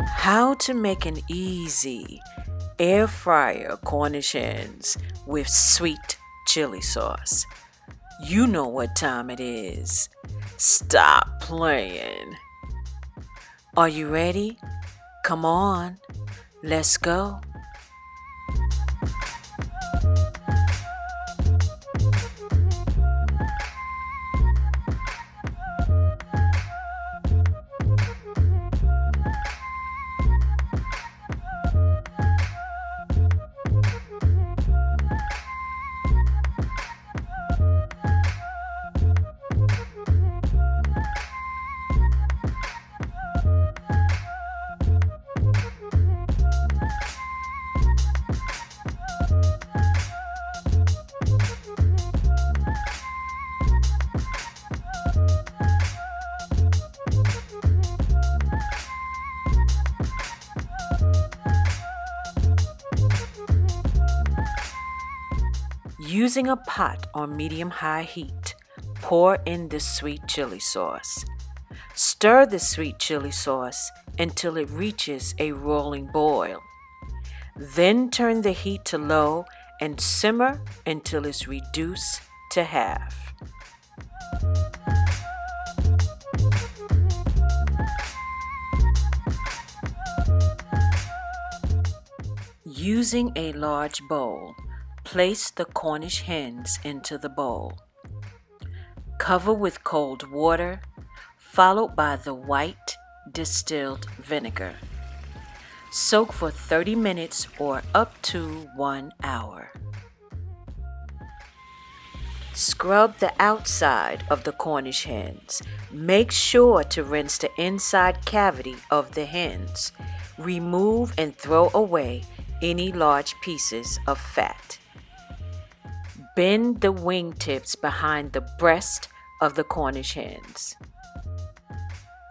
How to make an easy air fryer Cornish hens with sweet chili sauce. You know what time it is. Stop playing. Are you ready? Come on, let's go. Using a pot on medium-high heat, pour in the sweet chili sauce. Stir the sweet chili sauce until it reaches a rolling boil. Then turn the heat to low and simmer until it's reduced to half. Using a large bowl, place the Cornish hens into the bowl. Cover with cold water, followed by the white distilled vinegar. Soak for 30 minutes or up to 1 hour. Scrub the outside of the Cornish hens. Make sure to rinse the inside cavity of the hens. Remove and throw away any large pieces of fat. Bend the wingtips behind the breast of the Cornish hens.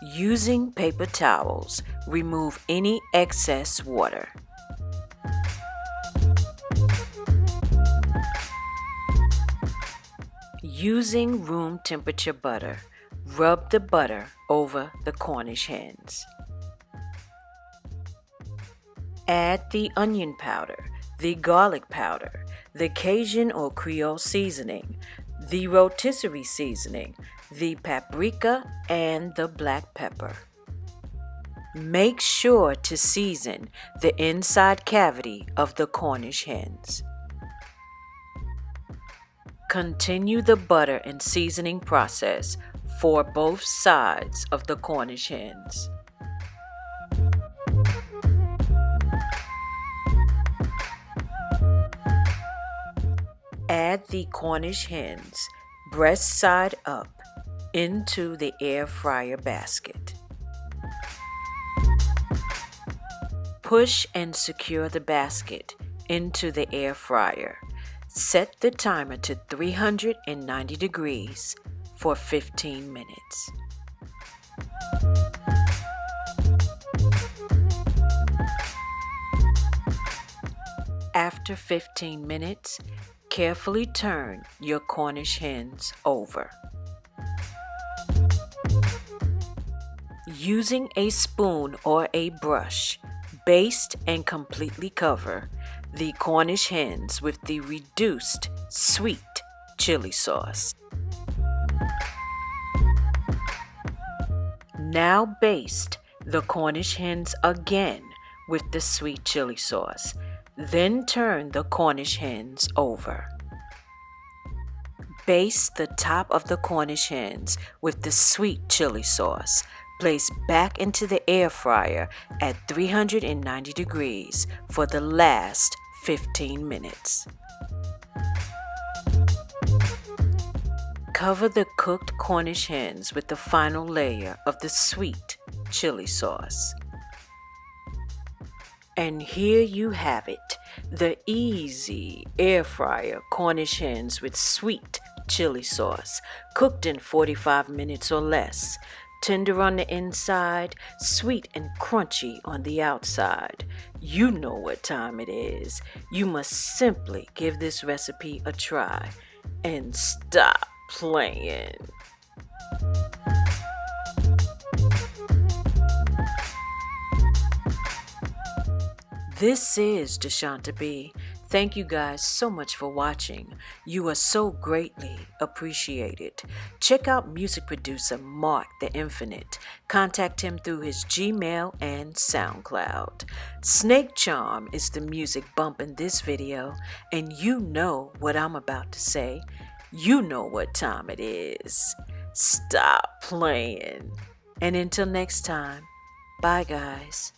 Using paper towels, remove any excess water. Using room temperature butter, rub the butter over the Cornish hens. Add the onion powder, the garlic powder, the Cajun or Creole seasoning, the rotisserie seasoning, the paprika, and the black pepper. Make sure to season the inside cavity of the Cornish hens. Continue the butter and seasoning process for both sides of the Cornish hens. Add the Cornish hens, breast side up, into the air fryer basket. Push and secure the basket into the air fryer. Set the timer to 390 degrees for 15 minutes. After 15 minutes, carefully turn your Cornish hens over. Using a spoon or a brush, baste and completely cover the Cornish hens with the reduced sweet chili sauce. Now baste the Cornish hens again with the sweet chili sauce. Then turn the Cornish hens over. Baste the top of the Cornish hens with the sweet chili sauce. Place back into the air fryer at 390 degrees for the last 15 minutes. Cover the cooked Cornish hens with the final layer of the sweet chili sauce. And here you have it, the easy air fryer Cornish hens with sweet chili sauce, cooked in 45 minutes or less. Tender on the inside, sweet and crunchy on the outside. You know what time it is. You must simply give this recipe a try and stop playing. This is DeSHANTA B. Thank you guys so much for watching. You are so greatly appreciated. Check out music producer MARQ the Infinite. Contact him through his Gmail and SoundCloud. Snake Charm is the music bumping this video, and you know what I'm about to say. You know what time it is. Stop playing. And until next time, bye guys.